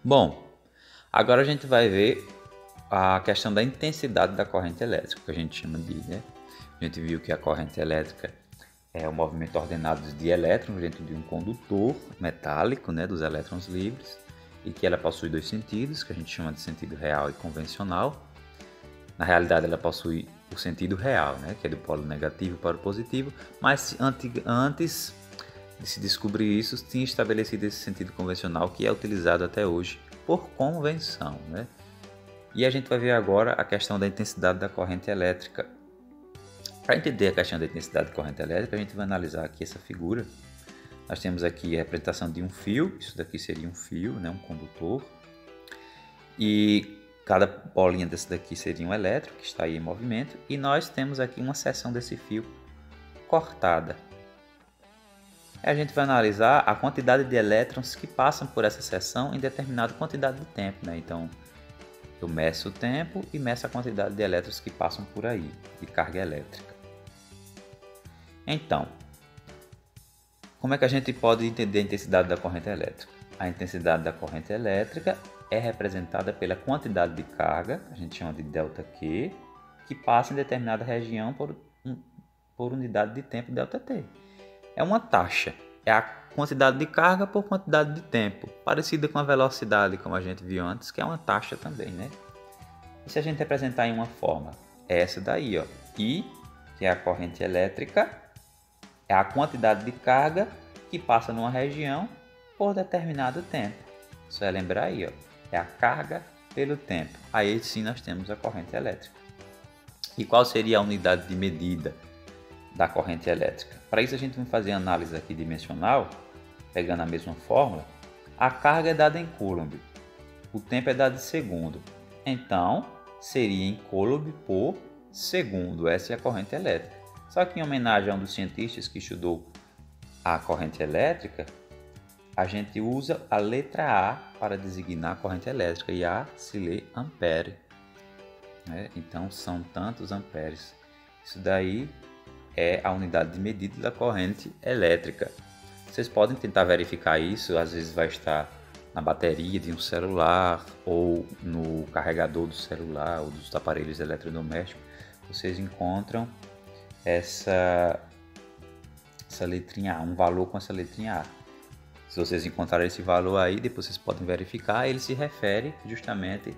Bom, agora a gente vai ver a questão da intensidade da corrente elétrica, que a gente chama de, né? A gente viu que a corrente elétrica é o movimento ordenado de elétrons dentro de um condutor metálico, né, dos elétrons livres, e que ela possui dois sentidos, que a gente chama de sentido real e convencional. Na realidade, ela possui o sentido real, né, que é do polo negativo para o positivo, mas antes de se descobrir isso, tinha estabelecido esse sentido convencional que é utilizado até hoje por convenção, né? E a gente vai ver agora a questão da intensidade da corrente elétrica. Para entender a questão da intensidade da corrente elétrica, a gente vai analisar aqui essa figura. Nós temos aqui a representação de um fio, isso daqui seria um fio, né, um condutor. E cada bolinha desse daqui seria um elétron que está aí em movimento. E nós temos aqui uma seção desse fio cortada. A gente vai analisar a quantidade de elétrons que passam por essa seção em determinada quantidade de tempo, né? Então, eu meço o tempo e meço a quantidade de elétrons que passam por aí, de carga elétrica. Então, como é que a gente pode entender a intensidade da corrente elétrica? A intensidade da corrente elétrica é representada pela quantidade de carga, que a gente chama de ΔQ, que passa em determinada região por unidade de tempo ΔT. É uma taxa, é a quantidade de carga por quantidade de tempo, parecida com a velocidade, como a gente viu antes, que é uma taxa também, né? E se a gente representar em uma forma, é essa daí, ó, I, que é a corrente elétrica, é a quantidade de carga que passa numa região por determinado tempo. Só é lembrar aí, ó, é a carga pelo tempo. Aí sim nós temos a corrente elétrica. E qual seria a unidade de medida da corrente elétrica? Para isso a gente vai fazer análise aqui dimensional, pegando a mesma fórmula. A carga é dada em Coulomb, o tempo é dado em segundo. Então, seria em Coulomb por segundo. Essa é a corrente elétrica. Só que em homenagem a um dos cientistas que estudou a corrente elétrica, a gente usa a letra A para designar a corrente elétrica e A se lê ampere, né? Então são tantos amperes. Isso daí é a unidade de medida da corrente elétrica. Vocês podem tentar verificar isso, às vezes vai estar na bateria de um celular ou no carregador do celular ou dos aparelhos eletrodomésticos. Vocês encontram essa letrinha A, um valor com essa letrinha A. Se vocês encontrarem esse valor aí, depois vocês podem verificar, ele se refere justamente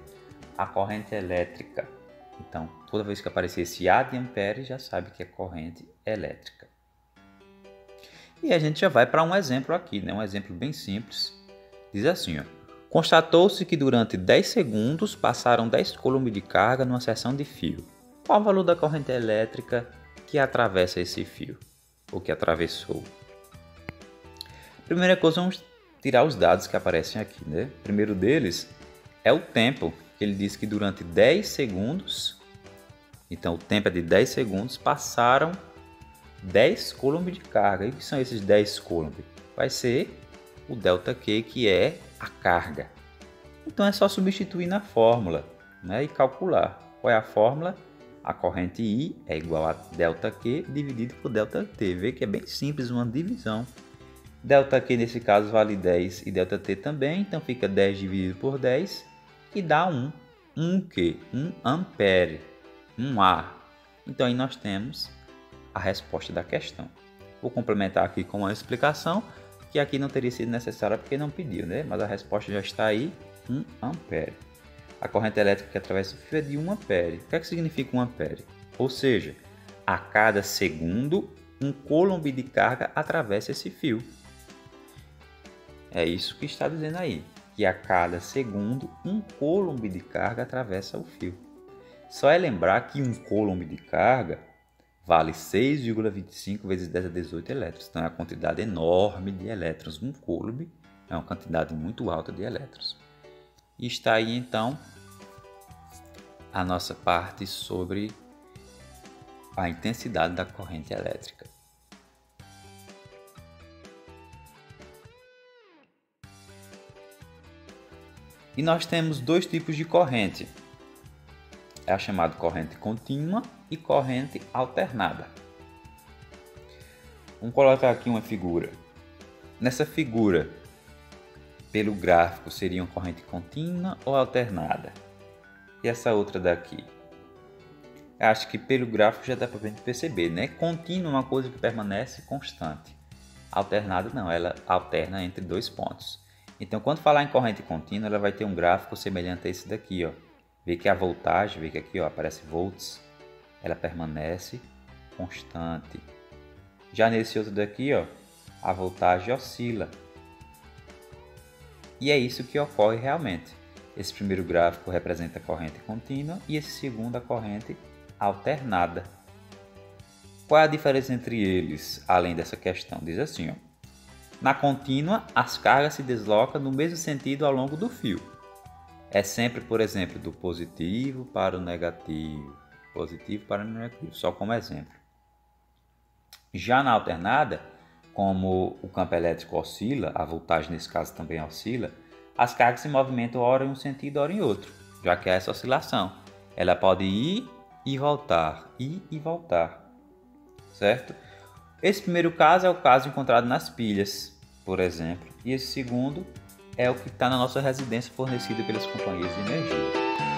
à corrente elétrica. Então, toda vez que aparecer esse A de ampere, já sabe que é corrente elétrica. E a gente já vai para um exemplo aqui, né? Um exemplo bem simples. Diz assim, ó: constatou-se que durante 10 segundos passaram 10 coulombs de carga numa seção de fio. Qual o valor da corrente elétrica que atravessa esse fio? Ou que atravessou? Primeira coisa, vamos tirar os dados que aparecem aqui, né? O primeiro deles é o tempo, que ele diz que durante 10 segundos, então o tempo é de 10 segundos, passaram 10 coulombs de carga. E o que são esses 10 coulombs? Vai ser o ΔQ, que é a carga. Então é só substituir na fórmula, né, e calcular. Qual é a fórmula? A corrente I é igual a ΔQ dividido por ΔT. Vê que é bem simples, uma divisão. ΔQ nesse caso vale 10 e ΔT também, então fica 10 dividido por 10 e dá 1. 1 que? 1 ampere, 1 A. Então aí nós temos a resposta da questão. Vou complementar aqui com uma explicação, que aqui não teria sido necessária porque não pediu, né? Mas a resposta já está aí, 1 ampere. A corrente elétrica que atravessa o fio é de 1 ampere. O que é que significa 1 ampere? Ou seja, a cada segundo, um coulomb de carga atravessa esse fio. É isso que está dizendo aí, que a cada segundo, um coulomb de carga atravessa o fio. Só é lembrar que um coulomb de carga vale 6,25 vezes 10 a 18 elétrons. Então é uma quantidade enorme de elétrons. Um coulomb é uma quantidade muito alta de elétrons. E está aí então a nossa parte sobre a intensidade da corrente elétrica. E nós temos dois tipos de corrente. É a chamada corrente contínua e corrente alternada. Vamos colocar aqui uma figura. Nessa figura, pelo gráfico seria uma corrente contínua ou alternada? E essa outra daqui? Acho que pelo gráfico já dá para a gente perceber, né? Contínua é uma coisa que permanece constante. Alternada não, ela alterna entre dois pontos. Então, quando falar em corrente contínua, ela vai ter um gráfico semelhante a esse daqui, ó. Vê que a voltagem, vê que aqui, ó, aparece volts, ela permanece constante. Já nesse outro daqui, ó, a voltagem oscila. E é isso que ocorre realmente. Esse primeiro gráfico representa a corrente contínua e esse segundo a corrente alternada. Qual é a diferença entre eles, além dessa questão? Diz assim, ó. Na contínua, as cargas se deslocam no mesmo sentido ao longo do fio. É sempre, por exemplo, do positivo para o negativo. Positivo para o negativo, só como exemplo. Já na alternada, como o campo elétrico oscila, a voltagem nesse caso também oscila, as cargas se movimentam ora em um sentido, ora em outro, já que há essa oscilação. Ela pode ir e voltar, certo? Esse primeiro caso é o caso encontrado nas pilhas, por exemplo, e esse segundo é o que está na nossa residência fornecida pelas companhias de energia.